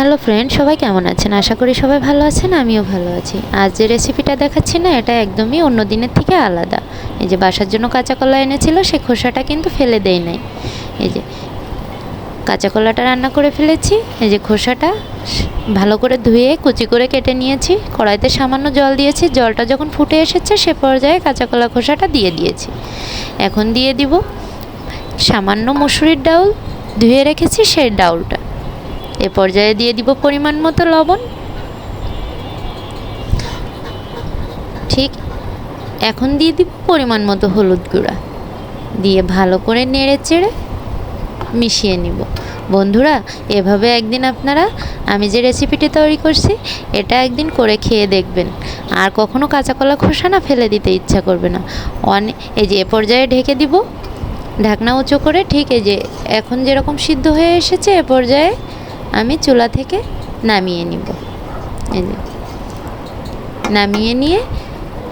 Hello friend, সবাই কেমন আছেন? আশা করি সবাই ভালো আছেন, আমিও ভালো আছি। আজ যে রেসিপিটা দেখাচ্ছি না, এটা একদমই অন্য দিনের থেকে আলাদা। এই যে বাসার জন্য কাঁচা কলা এনেছিল, সে খোসাটা কিন্তু ফেলে দেই নাই। এই যে কাঁচা কলাটা রান্না করে ফেলেছি। এই যে খোসাটা ভালো করে ধুয়ে কুচি করে কেটে নিয়েছি। কড়াইতে সামান্য জল দিয়েছি। জলটা যখন ফুটে এসেছে সে পর্যায়ে কাঁচা কলা খোসাটা দিয়ে দিয়েছি। এখন দিয়ে দিব সামান্য মসুরির ডাউল, ধুয়ে রেখেছি সেই ডাউলটা। এ পর্যায়ে দিয়ে দিব পরিমাণ মতো লবণ। ঠিক এখন দিয়ে দিব পরিমাণ মতো হলুদ গুঁড়া, দিয়ে ভালো করে নেড়ে চেড়ে মিশিয়ে নিব। বন্ধুরা, এভাবে একদিন আপনারা আমি যে রেসিপিটি তৈরি করছি এটা একদিন করে খেয়ে দেখবেন, আর কখনো কাঁচা কলা খোসা না ফেলে দিতে ইচ্ছা করবে না। এই যে এ পর্যায়ে ঢেকে দিব, ঢাকনা উঁচু করে। ঠিক এই যে এখন যেরকম সিদ্ধ হয়ে এসেছে, এ পর্যায়ে আমি চুলা থেকে নামিয়ে নিব। এই যে নামিয়ে নিয়ে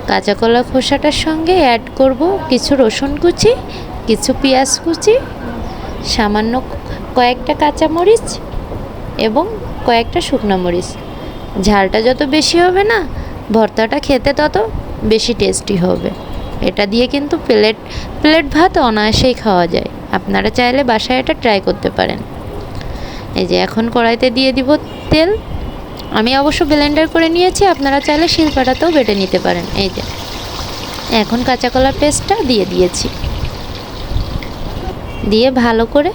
কাঁচা কলা খোসাটার সঙ্গে অ্যাড করব কিছু রসুন কুচি, কিছু পেঁয়াজ কুচি, সামান্য কয়েকটা কাঁচামরিচ এবং কয়েকটা শুকনো মরিচ। ঝালটা যত বেশি হবে না, ভর্তাটা খেতে তত বেশি টেস্টি হবে। এটা দিয়ে কিন্তু প্লেট ভাত অনায়াসেই খাওয়া যায়। আপনারা চাইলে বাসায় এটা ট্রাই করতে পারেন। এই যে এখন কড়াইতে দিয়ে দিব তেল। আমি অবশ্য ব্লেন্ডার করে নিয়েছি, আপনারা চাইলে শিলপাটাতেও বেটে নিতে পারেন। এই যে এখন কাঁচা কলার পেস্টটা দিয়ে দিয়েছি, দিয়ে ভালো করে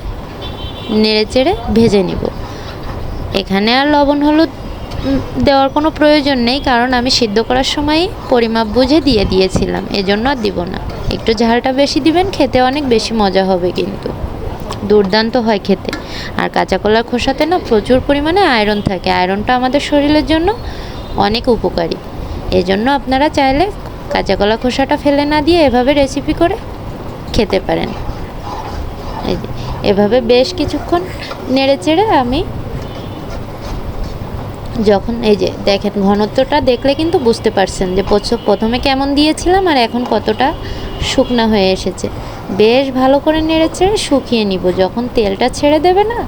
নেড়ে চেড়ে ভেজে নিব। এখানে আর লবণ হলুদ দেওয়ার কোনো প্রয়োজন নেই, কারণ আমি সিদ্ধ করার সময় পরিমাপ বুঝে দিয়ে দিয়েছিলাম, এজন্য আর দিব না। একটু ঝালটা বেশি দিবেন, খেতে অনেক বেশি মজা হবে, কিন্তু দুর্দান্ত হয় খেতে। আর কাঁচা কলার খোসাতে না প্রচুর পরিমাণে আয়রন থাকে। আয়রনটা আমাদের শরীরের জন্য অনেক উপকারী। এই জন্য আপনারা চাইলে কাঁচা কলা খোসাটা ফেলে না দিয়ে এভাবে রেসিপি করে খেতে পারেন। এই যে এভাবে বেশ কিছুক্ষণ নেড়ে চেড়ে আমি যখন এই যে দেখেন ঘনত্বটা দেখলে কিন্তু বুঝতে পারছেন যে প্রথমে কেমন দিয়েছিলাম আর এখন কতটা শুকনা হয়ে এসেছে। বেশ ভালো করে নেড়ে চেড়ে শুকিয়ে নিব। যখন তেলটা ছেড়ে দেবে না,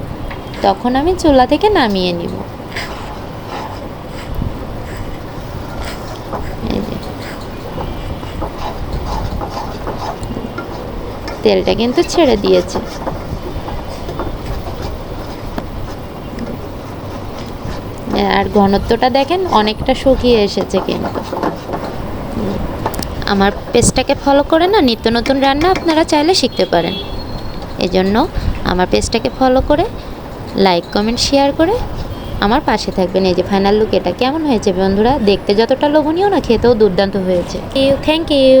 তখন আমি চুলা থেকে নামিয়ে নিব। এই যে তেলটা কিন্তু ছেড়ে দিয়েছে। আর ঘনত্বটা দেখেন অনেকটা শুকিয়ে এসেছে। কিন্তু আমার পেজটাকে ফলো করে না নিত্য নতুন রান্না আপনারা চাইলে শিখতে পারেন। এজন্য আমার পেজটাকে ফলো করে লাইক কমেন্ট শেয়ার করে আমার পাশে থাকবেন। এই যে ফাইনাল লুক এটা কেমন হয়েছে বন্ধুরা, দেখতে যতটা লোভনীয় না, খেতেও দুর্দান্ত হয়েছে। Thank you.